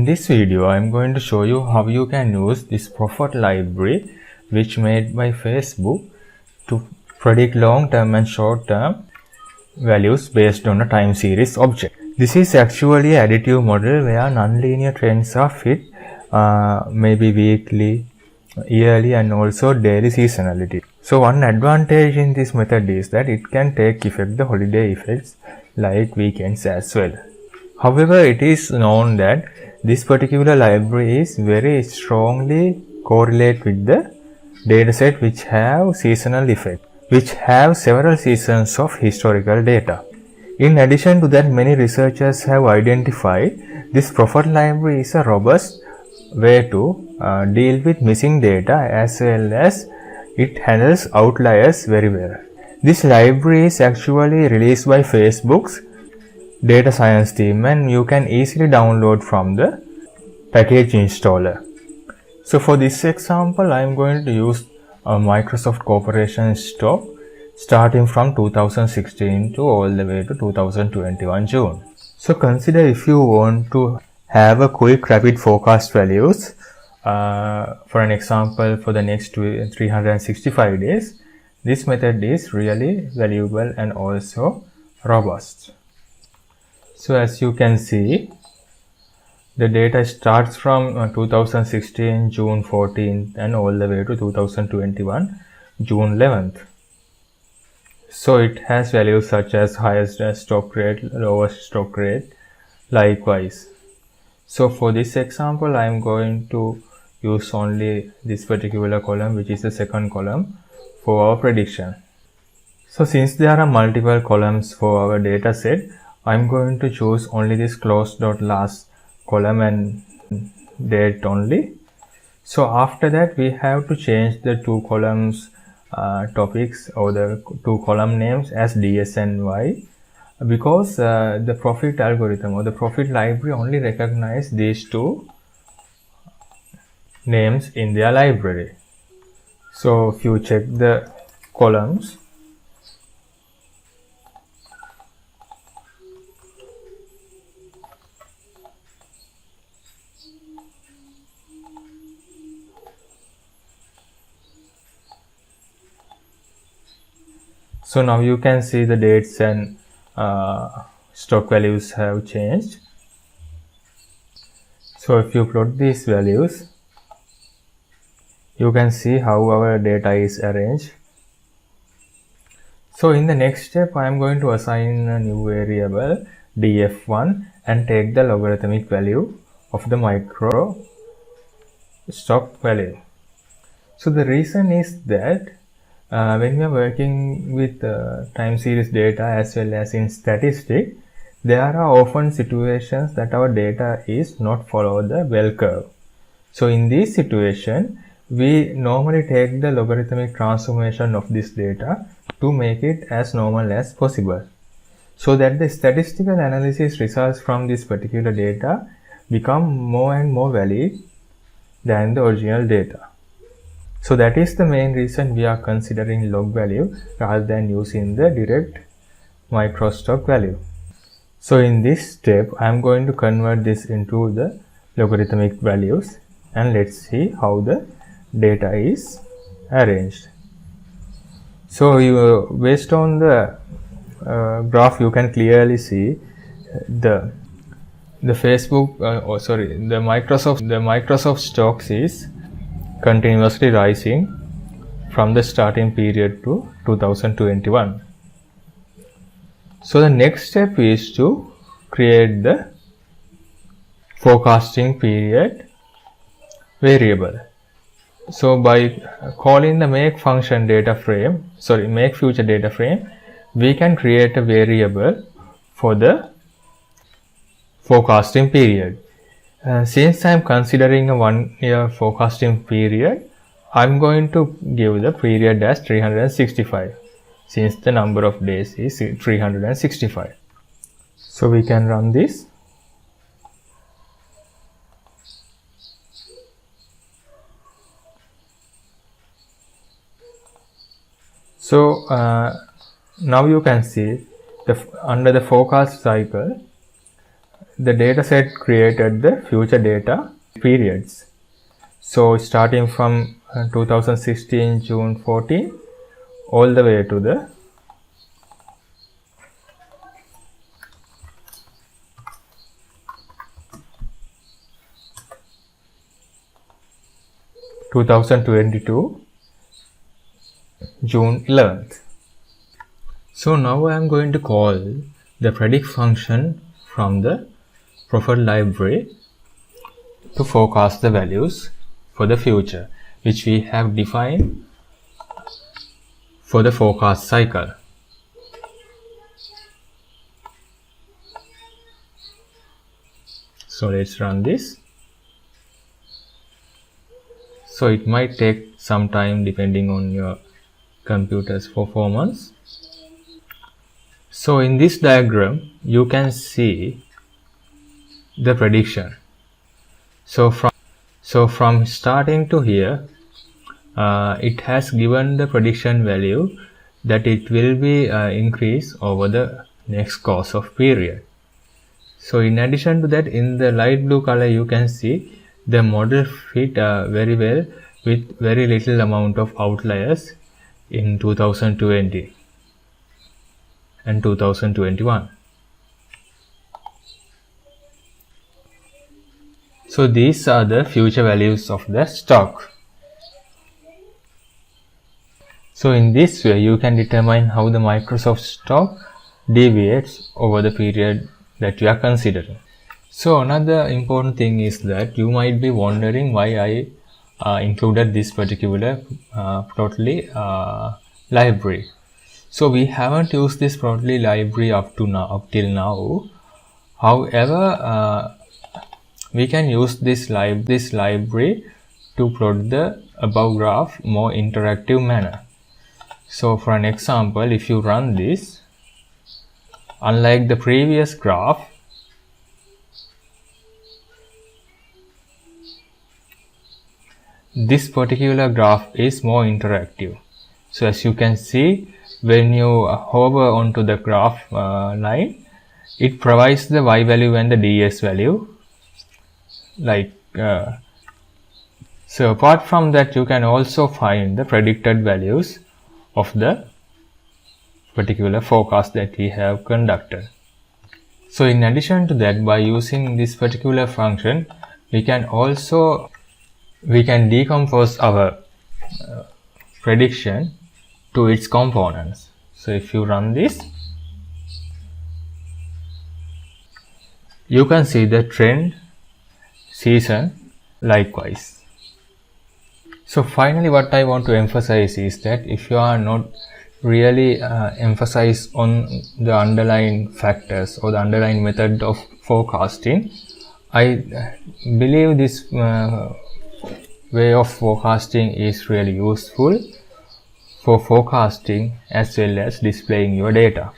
In this video, I am going to show you how you can use this Prophet library which made by Facebook to predict long-term and short-term values based on a time series object. This is actually an additive model where nonlinear trends are fit, maybe weekly, yearly and also daily seasonality. So one advantage in this method is that it can take effect the holiday effects like weekends as well. However, it is known that this particular library is very strongly correlate with the dataset which have seasonal effect, which have several seasons of historical data. In addition to that, many researchers have identified this Prophet library is a robust way to deal with missing data as well as it handles outliers very well. This library is actually released by Facebook's data science team and you can easily download from the package installer. So for this example, I am going to use a Microsoft Corporation stock starting from 2016 to all the way to 2021 June. So consider if you want to have a quick rapid forecast values for an example for the next 365 days. This method is really valuable and also robust. So as you can see, the data starts from 2016 June 14th and all the way to 2021 June 11th. So it has values such as highest stock rate, lowest stock rate, likewise. So for this example, I am going to use only this particular column, which is the second column for our prediction. So since there are multiple columns for our data set, I am going to choose only this close.last column and date only. So after that, we have to change the two columns topics or the two column names as DS and Y because the Prophet algorithm or the Prophet library only recognize these two names in their library. So if you check the columns, so now you can see the dates and stock values have changed. So if you plot these values, you can see how our data is arranged. So in the next step, I am going to assign a new variable df1 and take the logarithmic value of the micro stock value. So the reason is that when we are working with time series data as well as in statistics, there are often situations that our data is not follow the bell curve. So in this situation, we normally take the logarithmic transformation of this data to make it as normal as possible, so that the statistical analysis results from this particular data become more and more valid than the original data. So that is the main reason we are considering log value rather than using the direct microstock value. So in this step, I am going to convert this into the logarithmic values and let's see how the data is arranged. So based on the graph, you can clearly see the Facebook, the Microsoft stocks is continuously rising from the starting period to 2021. So the next step is to create the forecasting period variable. So by calling the make future data frame, we can create a variable for the forecasting period. Since I am considering a 1 year forecasting period, I am going to give the period as 365 since the number of days is 365. So we can run this. So now you can see under the forecast cycle, the data set created the future data periods. So starting from 2016 June 14 all the way to the 2022 June 11th. So now I am going to call the predict function from the Prophet library to forecast the values for the future, which we have defined for the forecast cycle. So let's run this. So it might take some time depending on your computer's performance. So in this diagram you can see the prediction. So from starting to here it has given the prediction value that it will be increase over the next course of period. So in addition to that, in the light blue color you can see the model fit very well with very little amount of outliers in 2020 and 2021. So these are the future values of the stock. So in this way you can determine how the Microsoft stock deviates over the period that you are considering. So another important thing is that you might be wondering why I included this particular Plotly library. So we haven't used this Plotly library up till now. However, we can use this library to plot the above graph more interactive manner. So for an example, if you run this, unlike the previous graph, this particular graph is more interactive. So as you can see, when you hover onto the graph line, it provides the y value and the ds value. So apart from that, you can also find the predicted values of the particular forecast that we have conducted. So in addition to that, by using this particular function, we can decompose our prediction to its components. So if you run this, you can see the trend, season, likewise. So finally, what I want to emphasize is that if you are not really emphasize on the underlying factors or the underlying method of forecasting, I believe this way of forecasting is really useful for forecasting as well as displaying your data.